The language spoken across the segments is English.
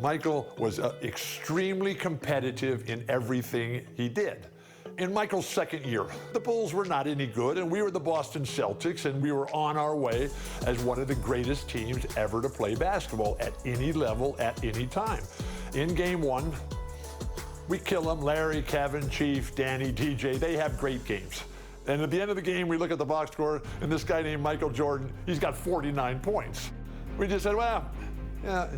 Michael was extremely competitive in everything he did. In Michael's second year, the Bulls were not any good, and we were the Boston Celtics, and we were on our way as one of the greatest teams ever to play basketball at any level, at any time. In game one, we kill them. Larry, Kevin, Chief, Danny, DJ, they have great games. And at the end of the game, we look at the box score, and this guy named Michael Jordan, he's got 49 points. We just said, well, yeah,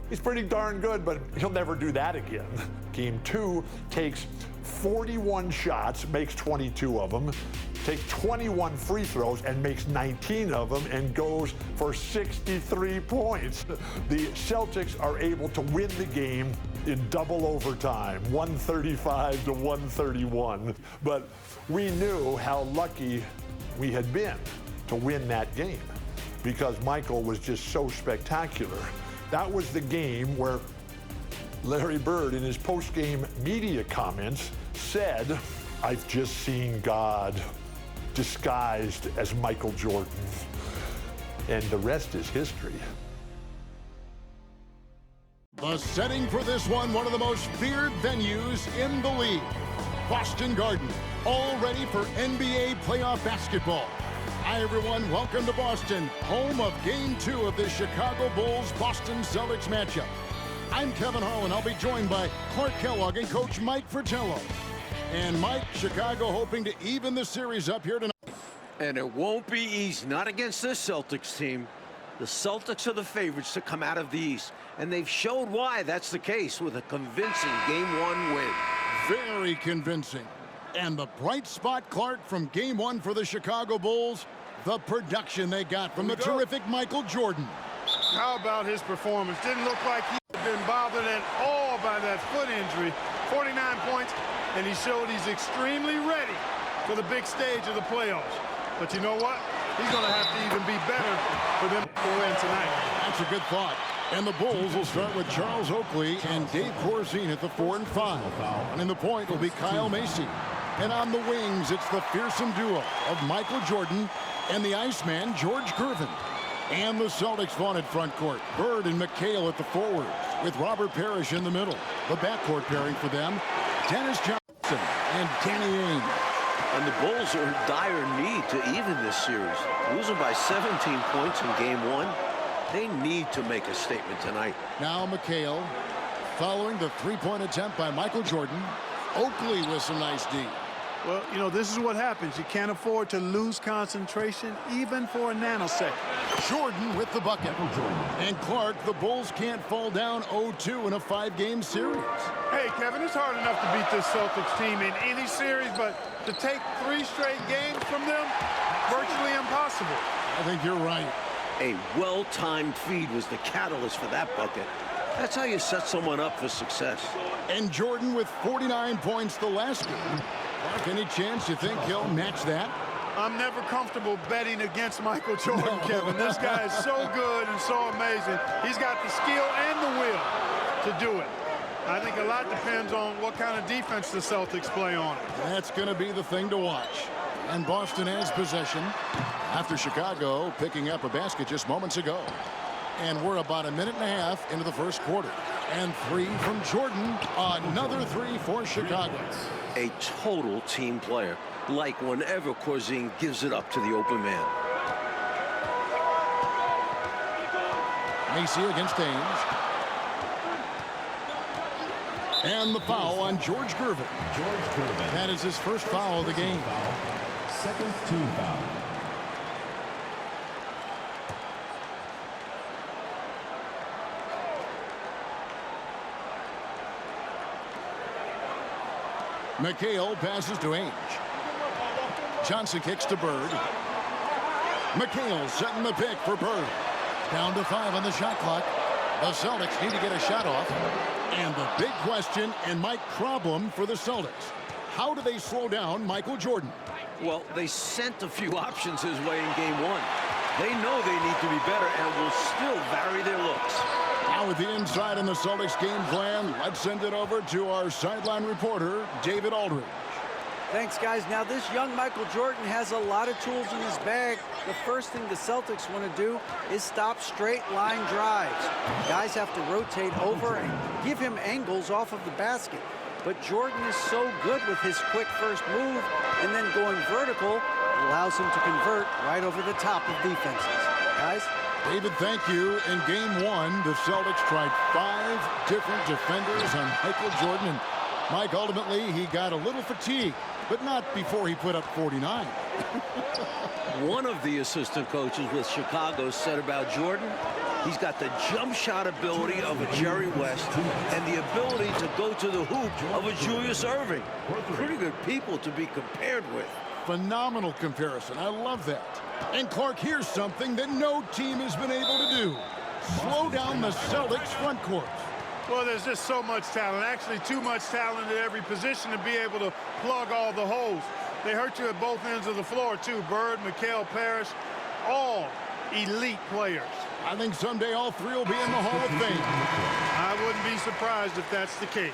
he's pretty darn good, but he'll never do that again. Game two takes 41 shots, makes 22 of them, takes 21 free throws and makes 19 of them, and goes for 63 points. The Celtics are able to win the game in double overtime, 135 to 131. But we knew how lucky we had been to win that game because Michael was just so spectacular. That was the game where Larry Bird, in his post-game media comments, said, "I've just seen God disguised as Michael Jordan." And the rest is history. The setting for this one of the most feared venues in the league. Boston Garden, all ready for NBA playoff basketball. Hi everyone, welcome to Boston, home of Game 2 of the Chicago Bulls-Boston Celtics matchup. I'm Kevin Harlan. I'll be joined by Clark Kellogg and Coach Mike Fratello. And Mike, Chicago hoping to even the series up here tonight. And it won't be easy, not against this Celtics team. The Celtics are the favorites to come out of the East, and they've showed why that's the case with a convincing Game 1 win. Very convincing. And the bright spot, Clark, from Game 1 for the Chicago Bulls, the production they got from the terrific Michael Jordan. How about his performance? Didn't look like he had been bothered at all by that foot injury. 49 points, and he showed he's extremely ready for the big stage of the playoffs. But you know what? He's going to have to even be better for them to win tonight. That's a good thought. And the Bulls will start with Charles Oakley and Dave Corzine at the 4 and 5. And in the point will be Kyle Macy. And on the wings, it's the fearsome duo of Michael Jordan and the Iceman, George Gervin. And the Celtics vaunted front court. Bird and McHale at the forwards, with Robert Parrish in the middle. The backcourt pairing for them, Dennis Johnson and Danny Ainge. And the Bulls are in dire need to even this series. Losing by 17 points in Game 1, they need to make a statement tonight. Now McHale following the three-point attempt by Michael Jordan. Oakley with some nice D. Well, you know, this is what happens. You can't afford to lose concentration even for a nanosecond. Jordan with the bucket. And Clark, the Bulls can't fall down 0-2 in a 5-game series. Hey, Kevin, it's hard enough to beat this Celtics team in any series, but to take 3 straight games from them, virtually impossible. I think you're right. A well-timed feed was the catalyst for that bucket. That's how you set someone up for success. And Jordan with 49 points the last game. Clark, any chance you think he'll match that? I'm never comfortable betting against Michael Jordan, Kevin. This guy is so good and so amazing. He's got the skill and the will to do it. I think a lot depends on what kind of defense the Celtics play on. That's going to be the thing to watch. And Boston has possession after Chicago picking up a basket just moments ago. And we're about a minute and a half into the first quarter. And 3 from Jordan, another 3 for Chicago. A total team player, like whenever Corzine gives it up to the open man. Macy against Ainge. And the foul on George Gervin. That is his first foul of the game. Second team foul. McHale passes to Ainge. Johnson kicks to Bird. McHale setting the pick for Bird. Down to 5 on the shot clock. The Celtics need to get a shot off. And the big question and Mike problem for the Celtics. How do they slow down Michael Jordan? Well, they sent a few options his way in Game 1. They know they need to be better and will still vary their looks. Now with the inside in the Celtics game plan, let's send it over to our sideline reporter, David Aldridge. Thanks, guys. Now, this young Michael Jordan has a lot of tools in his bag. The first thing the Celtics want to do is stop straight line drives. Guys have to rotate over and give him angles off of the basket. But Jordan is so good with his quick first move, and then going vertical allows him to convert right over the top of defenses. Guys? David, thank you. In game one, the Celtics tried 5 different defenders on Michael Jordan. And Mike, ultimately, he got a little fatigued, but not before he put up 49. One of the assistant coaches with Chicago said about Jordan, he's got the jump shot ability of a Jerry West and the ability to go to the hoop of a Julius Erving. Pretty good people to be compared with. Phenomenal comparison. I love that. And Clark, here's something that no team has been able to do. Slow down the Celtics front court. Well, there's just so much talent, actually too much talent at every position to be able to plug all the holes. They hurt you at both ends of the floor, too. Bird, Mikal, Parrish, all elite players. I think someday all 3 will be in the Hall of Fame. I wouldn't be surprised if that's the case.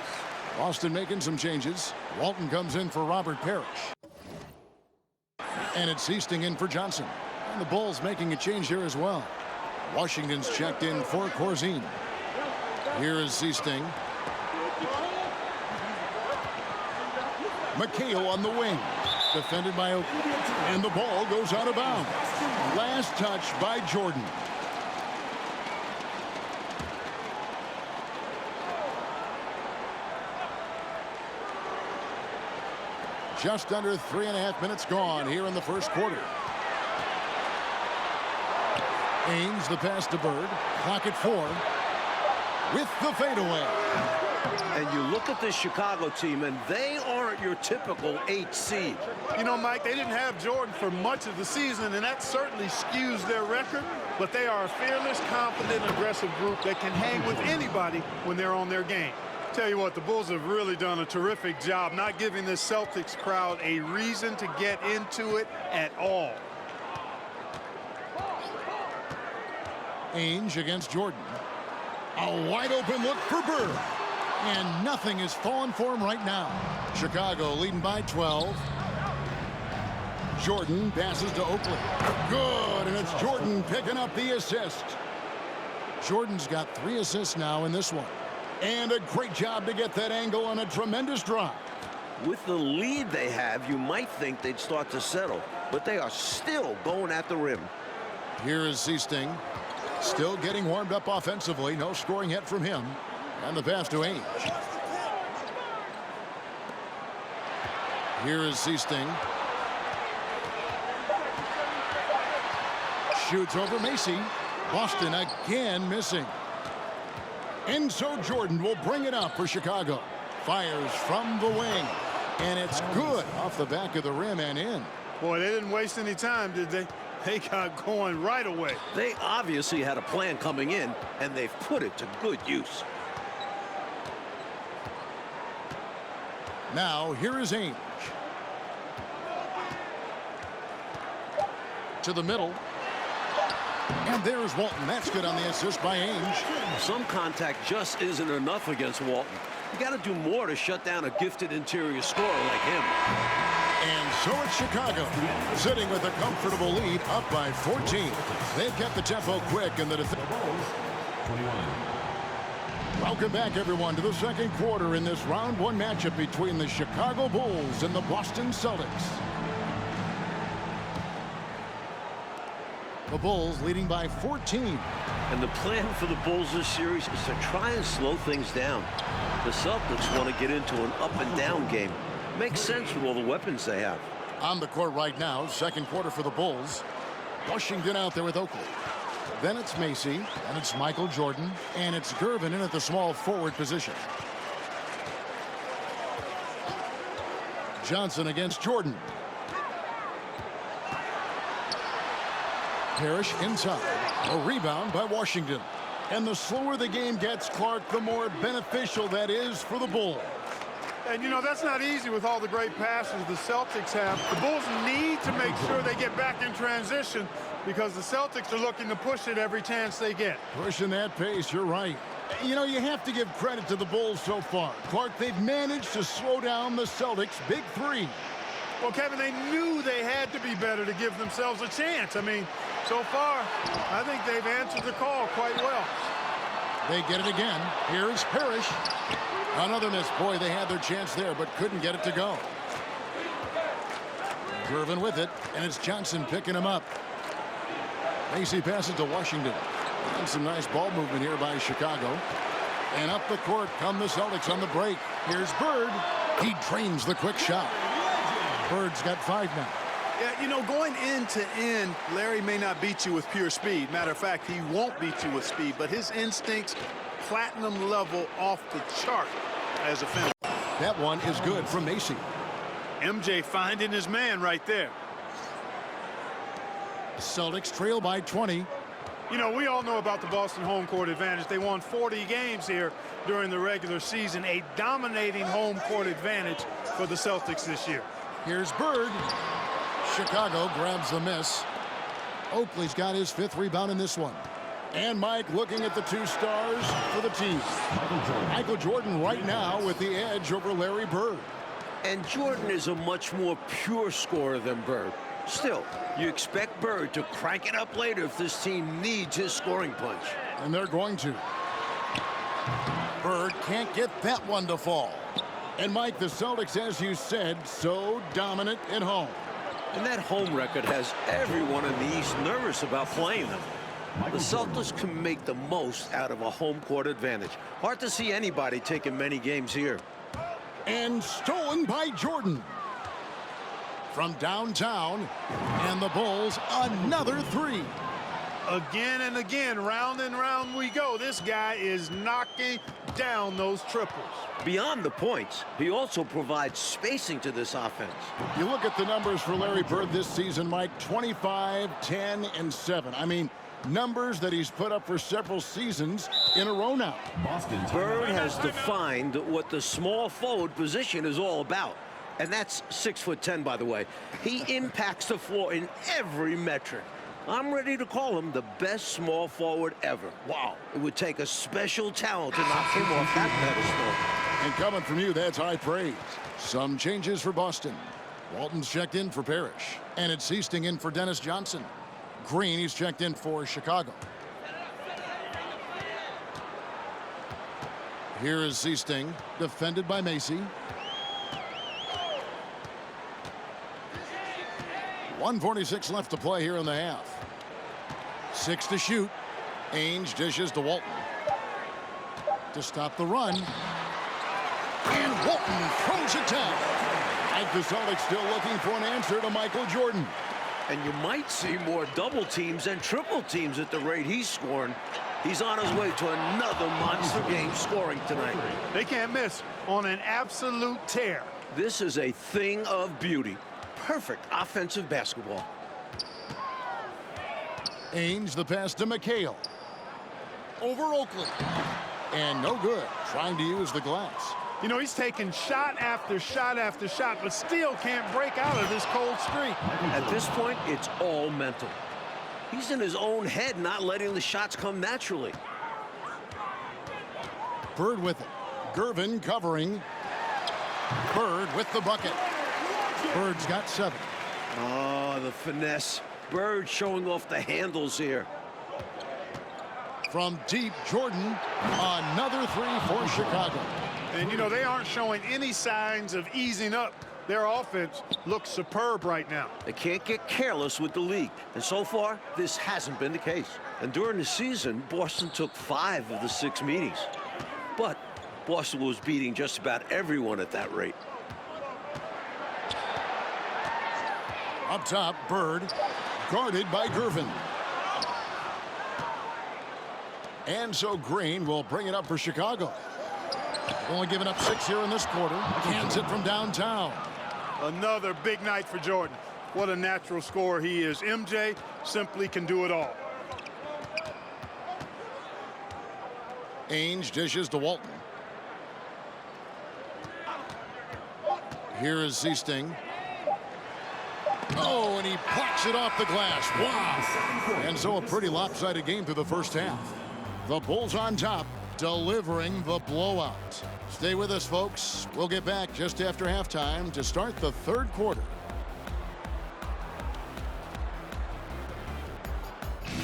Boston making some changes. Walton comes in for Robert Parrish. And it's Easting in for Johnson. And the Bulls making a change here as well. Washington's checked in for Corzine. Here is Easting. McHale on the wing. Defended by Oakley. And the ball goes out of bounds. Last touch by Jordan. Just under 3.5 minutes gone here in the first quarter. Ainge, the pass to Bird. Clock at 4. With the fadeaway. And you look at this Chicago team, and they aren't your typical 8 seed. You know, Mike, they didn't have Jordan for much of the season, and that certainly skews their record. But they are a fearless, confident, aggressive group that can hang with anybody when they're on their game. Tell you what, the Bulls have really done a terrific job not giving this Celtics crowd a reason to get into it at all. Ainge against Jordan. A wide open look for Bird. And nothing is falling for him right now. Chicago leading by 12. Jordan passes to Oakley. Good, and it's Jordan picking up the assist. Jordan's got 3 assists now in this one. And a great job to get that angle on a tremendous drive. With the lead they have, you might think they'd start to settle, but they are still going at the rim. Here is Easting. Still getting warmed up offensively. No scoring yet from him. And the pass to Ainge. Here is Easting. Shoots over Macy. Boston again missing. And so Jordan will bring it up for Chicago. Fires from the wing. And it's good off the back of the rim and in. Boy, they didn't waste any time, did they? They got going right away. They obviously had a plan coming in, and they've put it to good use. Now, here is Ainge. To the middle. And there's Walton. That's good on the assist by Ainge. Some contact just isn't enough against Walton. You got to do more to shut down a gifted interior scorer like him. And so it's Chicago, sitting with a comfortable lead, up by 14. They've kept the tempo quick in the defense. Welcome back, everyone, to the second quarter in this round 1 matchup between the Chicago Bulls and the Boston Celtics. The Bulls leading by 14. And the plan for the Bulls this series is to try and slow things down. The Celtics want to get into an up-and-down game. Makes sense with all the weapons they have. On the court right now, second quarter for the Bulls. Washington out there with Oakley. Then it's Macy, and it's Michael Jordan, and it's Gervin in at the small forward position. Johnson against Jordan. Parrish inside. A rebound by Washington. And the slower the game gets, Clark, the more beneficial that is for the Bulls. And, you know, that's not easy with all the great passes the Celtics have. The Bulls need to make sure they get back in transition because the Celtics are looking to push it every chance they get. Pushing that pace, you're right. You know, you have to give credit to the Bulls so far. Clark, they've managed to slow down the Celtics' big 3. Well, Kevin, they knew they had to be better to give themselves a chance. I mean, so far, I think they've answered the call quite well. They get it again. Here's Parrish. Another miss. Boy, they had their chance there, but couldn't get it to go. Gervin with it, and it's Johnson picking him up. Macy passes to Washington. And some nice ball movement here by Chicago. And up the court come the Celtics on the break. Here's Bird. He drains the quick shot. Bird's got 5 now. Yeah, you know, going end to end, Larry may not beat you with pure speed. Matter of fact, he won't beat you with speed, but his instincts, platinum level off the chart as a finisher. That one is good from Macy. MJ finding his man right there. Celtics trail by 20. You know, we all know about the Boston home court advantage. They won 40 games here during the regular season. A dominating home court advantage for the Celtics this year. Here's Bird. Chicago grabs the miss. Oakley's got his 5th rebound in this one. And Mike looking at the 2 stars for the team. Michael Jordan right now with the edge over Larry Bird. And Jordan is a much more pure scorer than Bird. Still, you expect Bird to crank it up later if this team needs his scoring punch. And they're going to. Bird can't get that one to fall. And Mike, the Celtics, as you said, so dominant at home. And that home record has everyone in the East nervous about playing them. The Celtics can make the most out of a home court advantage. Hard to see anybody taking many games here. And stolen by Jordan. From downtown, and the Bulls another 3. Again and again, round and round we go. This guy is knocking down those triples. Beyond the points, he also provides spacing to this offense. You look at the numbers for Larry Bird this season, Mike, 25, 10, and 7. I mean, numbers that he's put up for several seasons in a row now. Bird has defined what the small forward position is all about. And that's 6'10", by the way. He impacts the floor in every metric. I'm ready to call him the best small forward ever. Wow, it would take a special talent to knock him off that pedestal. And coming from you, that's high praise. Some changes for Boston. Walton's checked in for Parrish. And it's Seasting in for Dennis Johnson. Green, he's checked in for Chicago. Here is Seasting, defended by Macy. 1:46 left to play here in the half. 6 to shoot. Ainge dishes to Walton. To stop the run. And Walton throws it down. Mike, the Celtics still looking for an answer to Michael Jordan. And you might see more double teams and triple teams at the rate he's scoring. He's on his way to another monster game scoring tonight. They can't miss on an absolute tear. This is a thing of beauty. Perfect offensive basketball. Ainge the pass to McHale. Over Oakley. And no good. Trying to use the glass. You know, he's taking shot after shot after shot, but still can't break out of this cold streak. At this point, it's all mental. He's in his own head, not letting the shots come naturally. Bird with it. Gervin covering. Bird with the bucket. Bird's got 7. Oh, the finesse. Bird showing off the handles here. From deep, Jordan, another 3 for Chicago. And, you know, they aren't showing any signs of easing up. Their offense looks superb right now. They can't get careless with the league. And so far, this hasn't been the case. And during the season, Boston took 5 of the 6 meetings. But Boston was beating just about everyone at that rate. Up top, Bird, guarded by Gervin. And so Green will bring it up for Chicago. Only giving up 6 here in this quarter. Cans it from downtown. Another big night for Jordan. What a natural scorer he is. MJ simply can do it all. Ainge dishes to Walton. Here is Seasting. Oh, and he plucks it off the glass. Wow. And so a pretty lopsided game through the first half. The Bulls on top, delivering the blowout. Stay with us, folks. We'll get back just after halftime to start the third quarter.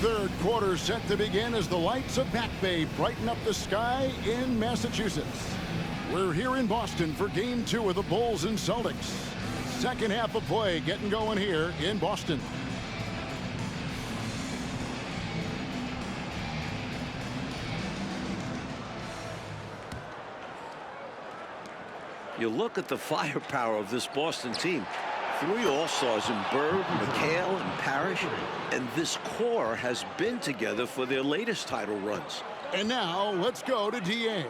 Third quarter set to begin as the lights of Back Bay brighten up the sky in Massachusetts. We're here in Boston for Game 2 of the Bulls and Celtics. Second half of play getting going here in Boston. You look at the firepower of this Boston team. 3 All-Stars in Bird, McHale, and Parrish. And this core has been together for their latest title runs. And now let's go to DA.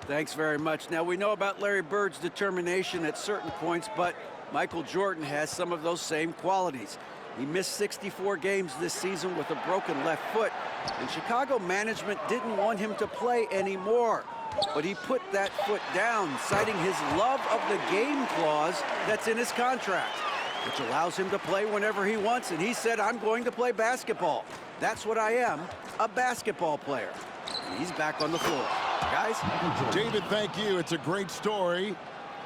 Thanks very much. Now, we know about Larry Bird's determination at certain points, but Michael Jordan has some of those same qualities. He missed 64 games this season with a broken left foot, and Chicago management didn't want him to play anymore. But he put that foot down, citing his love of the game clause that's in his contract, which allows him to play whenever he wants. And he said, I'm going to play basketball. That's what I am, a basketball player. And he's back on the floor. Guys? David, thank you. It's a great story.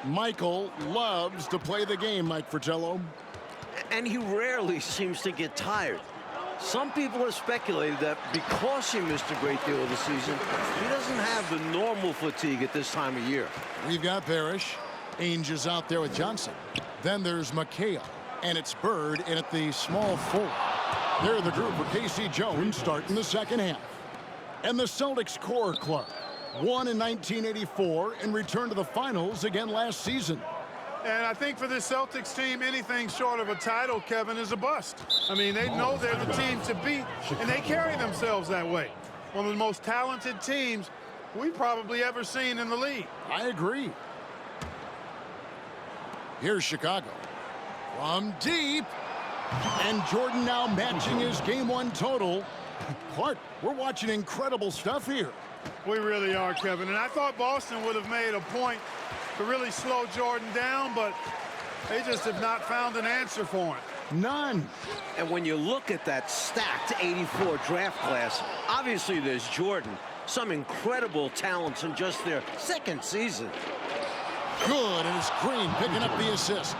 Michael loves to play the game, Mike Fratello. And he rarely seems to get tired. Some people have speculated that because he missed a great deal of the season, he doesn't have the normal fatigue at this time of year. We've got Parrish. Ainge is out there with Johnson. Then there's McHale. And it's Bird in at the small 4. They're the group for K.C. Jones starting the second half. And the Celtics core club won in 1984 and returned to the finals again last season. And I think for this Celtics team, anything short of a title, Kevin, is a bust. I mean, they know they're the team to beat, and they carry themselves that way. One of the most talented teams we've probably ever seen in the league. I agree. Here's Chicago. From deep. And Jordan now matching his Game 1 total. Clark, we're watching incredible stuff here. We really are, Kevin. And I thought Boston would have made a point to really slow Jordan down, but they just have not found an answer for him. None. And when you look at that stacked 84 draft class, obviously there's Jordan. Some incredible talents in just their second season. Good, and it's Green picking up the assist.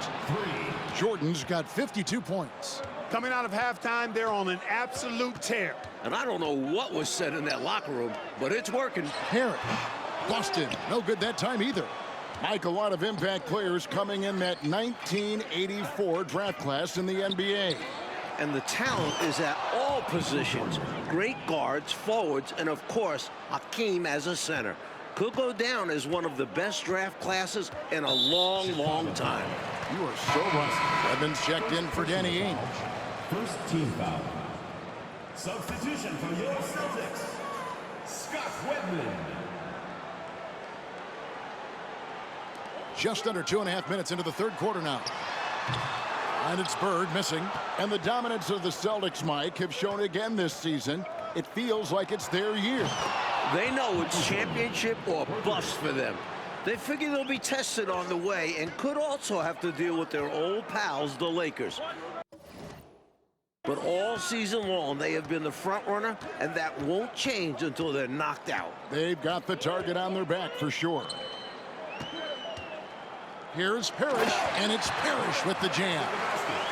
Jordan's got 52 points. Coming out of halftime, they're on an absolute tear. And I don't know what was said in that locker room, but it's working. Parrish. Boston, no good that time either. Mike, a lot of impact players coming in that 1984 draft class in the NBA. And the talent is at all positions. Great guards, forwards, and of course, Hakeem as a center. Could go down as one of the best draft classes in a long, long time. You are so right. Evans checked in for Danny Ainge. First team foul. Substitution for your Celtics, Scott Wedman. Just under 2.5 minutes into the third quarter now. And it's Bird missing. And the dominance of the Celtics, Mike, have shown again this season. It feels like it's their year. They know it's championship or bust for them. They figure they'll be tested on the way and could also have to deal with their old pals, the Lakers. But all season long, they have been the front runner, and that won't change until they're knocked out. They've got the target on their back for sure. Here's Parrish, and it's Parrish with the jam.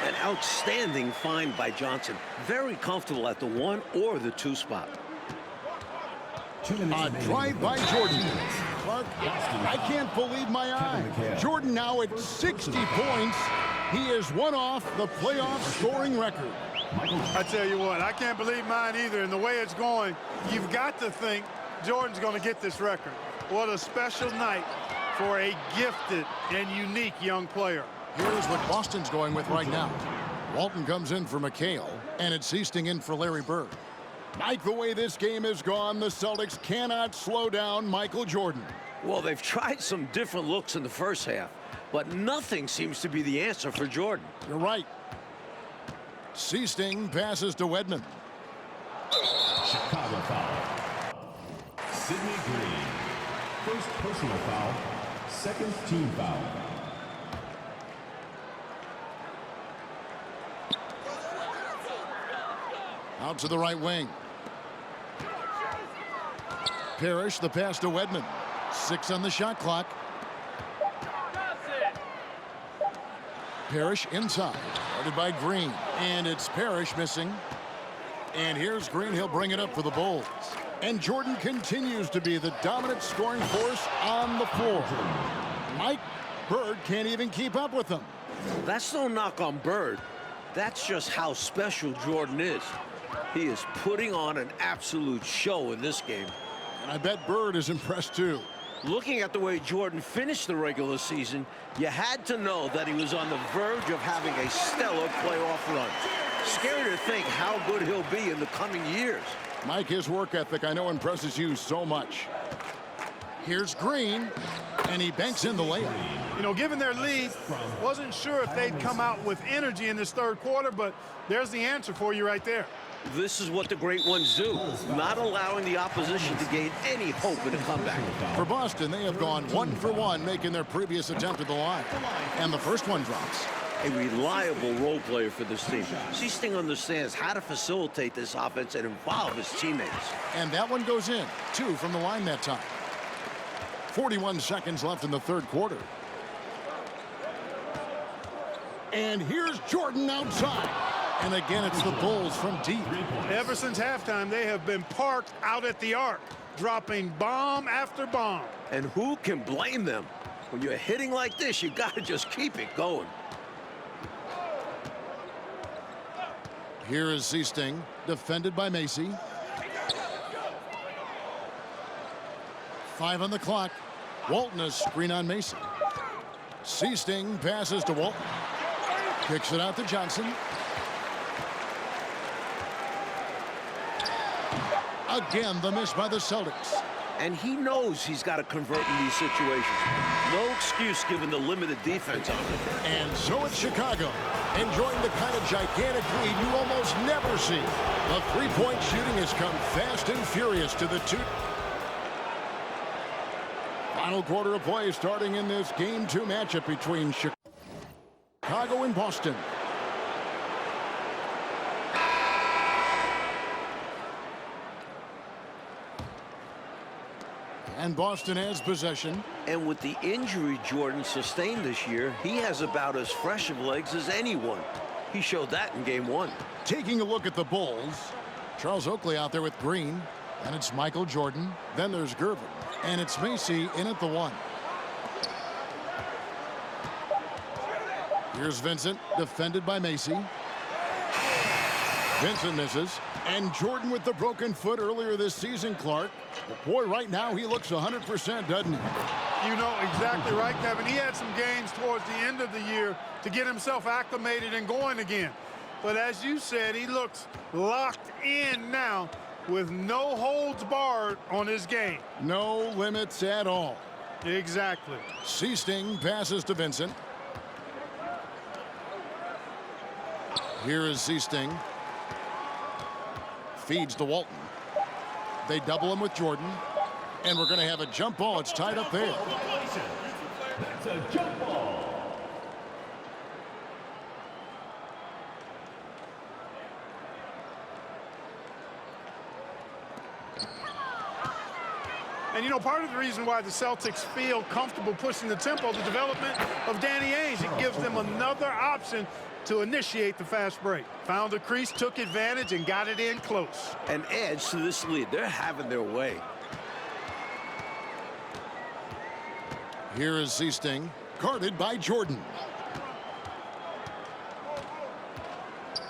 An outstanding find by Johnson. Very comfortable at the 1 or the 2 spot. A drive by Jordan. Clark, I can't believe my eye. Jordan now at 60 points. He is one off the playoff scoring record. I tell you what, I can't believe mine either. And the way it's going, you've got to think Jordan's going to get this record. What a special night for a gifted and unique young player. Here's what Boston's going with right now. Walton comes in for McHale, and it's Easting in for Larry Bird. Mike, the way this game has gone, the Celtics cannot slow down Michael Jordan. Well, they've tried some different looks in the first half, but nothing seems to be the answer for Jordan. You're right. Easting passes to Wedman. Chicago foul. Sidney Green. First personal foul. Second team foul. Out to the right wing. Parrish, the pass to Wedman. 6 on the shot clock. Parrish inside. Guarded by Green. And it's Parrish missing. And here's Green. He'll bring it up for the Bulls. And Jordan continues to be the dominant scoring force on the floor. Mike Bird can't even keep up with him. That's no knock on Bird. That's just how special Jordan is. He is putting on an absolute show in this game. And I bet Bird is impressed too. Looking at the way Jordan finished the regular season, you had to know that he was on the verge of having a stellar playoff run. Scary to think how good he'll be in the coming years. Mike, his work ethic I know impresses you so much. Here's Green, and he banks in the layup. You know, given their lead, wasn't sure if they'd come out with energy in this third quarter, but there's the answer for you right there. This is what the great ones do, not allowing the opposition to gain any hope in a comeback. For Boston, they have gone 1 for 1, making their previous attempt at the line. And the first one drops. A reliable role player for this team. Seasting understands how to facilitate this offense and involve his teammates. And that one goes in. 2 from the line that time. 41 seconds left in the third quarter. And here's Jordan outside. And again, it's the Bulls from deep. Ever since halftime, they have been parked out at the arc, dropping bomb after bomb. And who can blame them? When you're hitting like this, you got to just keep it going. Here is Seasting, defended by Macy. 5 on the clock. Walton a screen on Macy. Seasting passes to Walton. Kicks it out to Johnson. Again, the miss by the Celtics. And he knows he's got to convert in these situations. No excuse given the limited defense on him. And so it's Chicago, enjoying the kind of gigantic lead you almost never see. The three-point shooting has come fast and furious to the two. Final quarter of play starting in this Game 2 matchup between Chicago and Boston. And Boston has possession. And with the injury Jordan sustained this year, he has about as fresh of legs as anyone. He showed that in Game 1. Taking a look at the Bulls, Charles Oakley out there with Green, and it's Michael Jordan. Then there's Gervin, and it's Macy in at the 1. Here's Vincent, defended by Macy. Vincent misses, and Jordan with the broken foot earlier this season, Clark. But boy, right now he looks 100%, doesn't he? You know exactly right, Kevin. He had some games towards the end of the year to get himself acclimated and going again. But as you said, he looks locked in now with no holds barred on his game. No limits at all. Exactly. Seasting passes to Vincent. Here is Seasting. Feeds to Walton. They double him with Jordan. And we're going to have a jump ball. It's tied up there. That's a jump ball. And, you know, part of the reason why the Celtics feel comfortable pushing the tempo, the development of Danny Ainge, it gives them another option to initiate the fast break. Found the crease, took advantage, and got it in close. An edge to this lead. They're having their way. Here is Seasting, guarded by Jordan.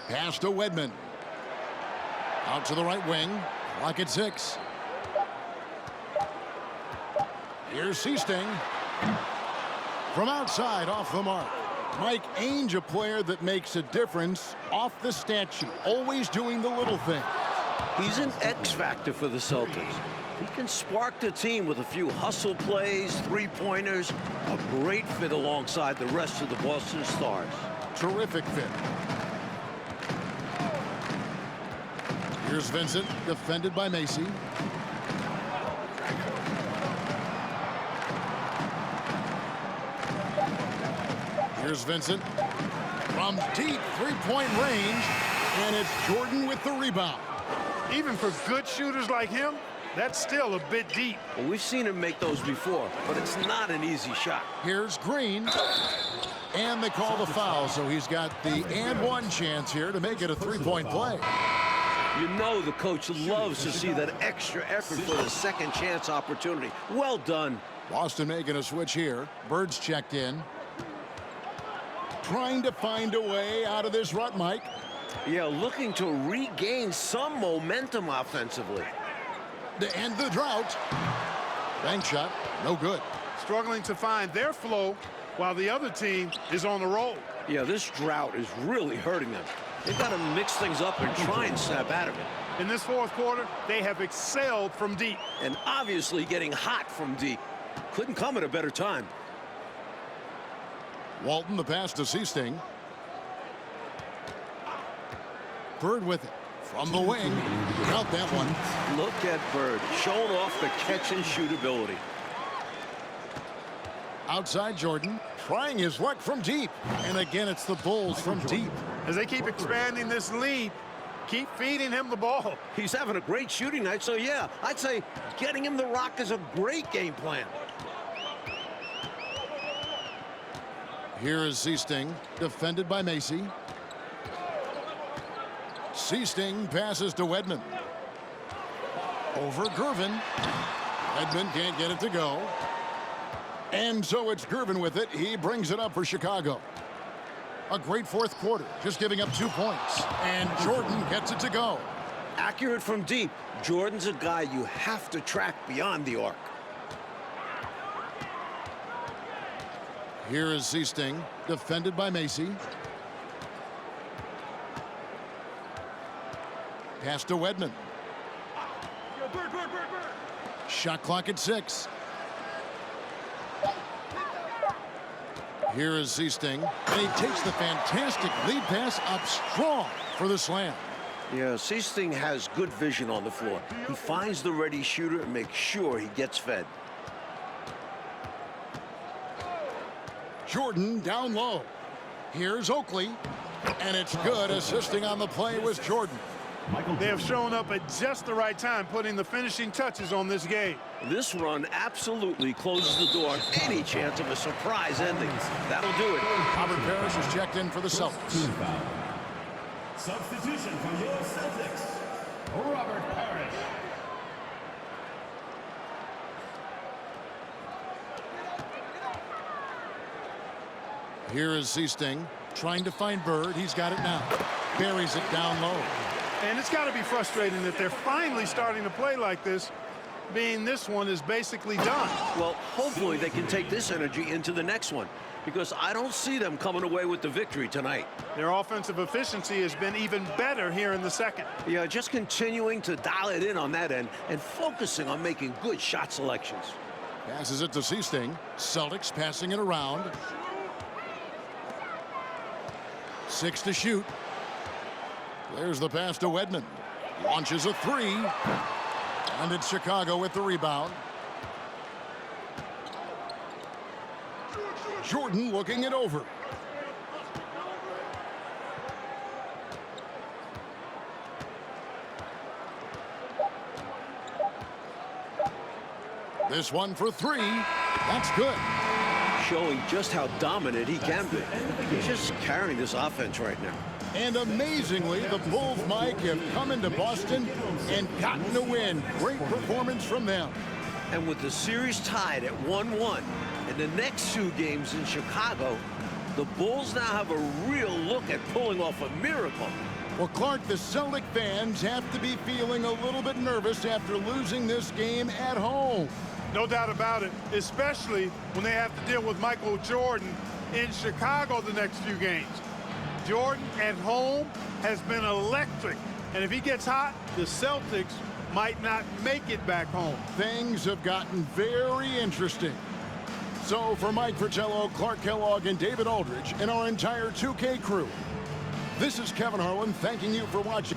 Pass to Wedman. Out to the right wing. Clock at 6. Here's Seasting. From outside, off the mark. Mike Ainge, a player that makes a difference off the stat sheet. Always doing the little thing. He's an X factor for the Celtics. He can spark the team with a few hustle plays, three-pointers. A great fit alongside the rest of the Boston Stars. Terrific fit. Here's Vincent, defended by Macy. Here's Vincent from deep three-point range, and it's Jordan with the rebound. Even for good shooters like him, that's still a bit deep. Well, we've seen him make those before, but it's not an easy shot. Here's Green, and they call the foul, so he's got the and one chance here to make it a three-point play. You know the coach loves to see that extra effort for the second chance opportunity. Well done. Boston making a switch here. Bird's checked in. Trying to find a way out of this rut, Mike. Yeah, looking to regain some momentum offensively. To end the drought. Bank shot, no good. Struggling to find their flow while the other team is on the roll. Yeah, this drought is really hurting them. They've got to mix things up and try and snap out of it. In this fourth quarter, they have excelled from deep. And obviously getting hot from deep. Couldn't come at a better time. Walton the pass to Seasting. Bird with it. From the wing. Count that one. Look at Bird showing off the catch and shoot ability. Outside Jordan. Trying his luck from deep. And again, it's the Bulls from deep. As they keep expanding this lead, keep feeding him the ball. He's having a great shooting night, so yeah, I'd say getting him the rock is a great game plan. Here is Seasting, defended by Macy. Seasting passes to Wedman. Over Gervin. Edmond can't get it to go. And so it's Gervin with it. He brings it up for Chicago. A great fourth quarter, just giving up 2 points. And Jordan gets it to go. Accurate from deep. Jordan's a guy you have to track beyond the arc. Here is Seasting, defended by Macy. Pass to Wedman. Shot clock at 6. Here is Seasting, and he takes the fantastic lead pass up strong for the slam. Yeah, Seasting has good vision on the floor. He finds the ready shooter and makes sure he gets fed. Jordan down low. Here's Oakley, and it's good. Assisting on the play was Jordan. They have shown up at just the right time, putting the finishing touches on this game. This run absolutely closes the door on any chance of a surprise ending. That'll do it. Robert Parrish is checked in for the Celtics. Substitution for your Celtics, Robert Parrish. Here is Seasting, trying to find Bird. He's got it now. Buries it down low. And it's got to be frustrating that they're finally starting to play like this, being this one is basically done. Well, hopefully they can take this energy into the next one, because I don't see them coming away with the victory tonight. Their offensive efficiency has been even better here in the second. Yeah, just continuing to dial it in on that end and focusing on making good shot selections. Passes it to Seasting. Celtics passing it around. 6 to shoot. There's the pass to Wedman. Launches a 3. And it's Chicago with the rebound. Jordan looking it over. This one for 3. That's good. Showing just how dominant he can be. He's just carrying this offense right now. And amazingly, the Bulls, Mike, have come into Boston and gotten a win. Great performance from them. And with the series tied at 1-1 and the next 2 games in Chicago, the Bulls now have a real look at pulling off a miracle. Well, Clark, the Celtic fans have to be feeling a little bit nervous after losing this game at home. No doubt about it, especially when they have to deal with Michael Jordan in Chicago the next few games. Jordan at home has been electric, and if he gets hot, the Celtics might not make it back home. Things have gotten very interesting. So for Mike Fratello, Clark Kellogg, and David Aldridge, and our entire 2K crew, this is Kevin Harlan thanking you for watching.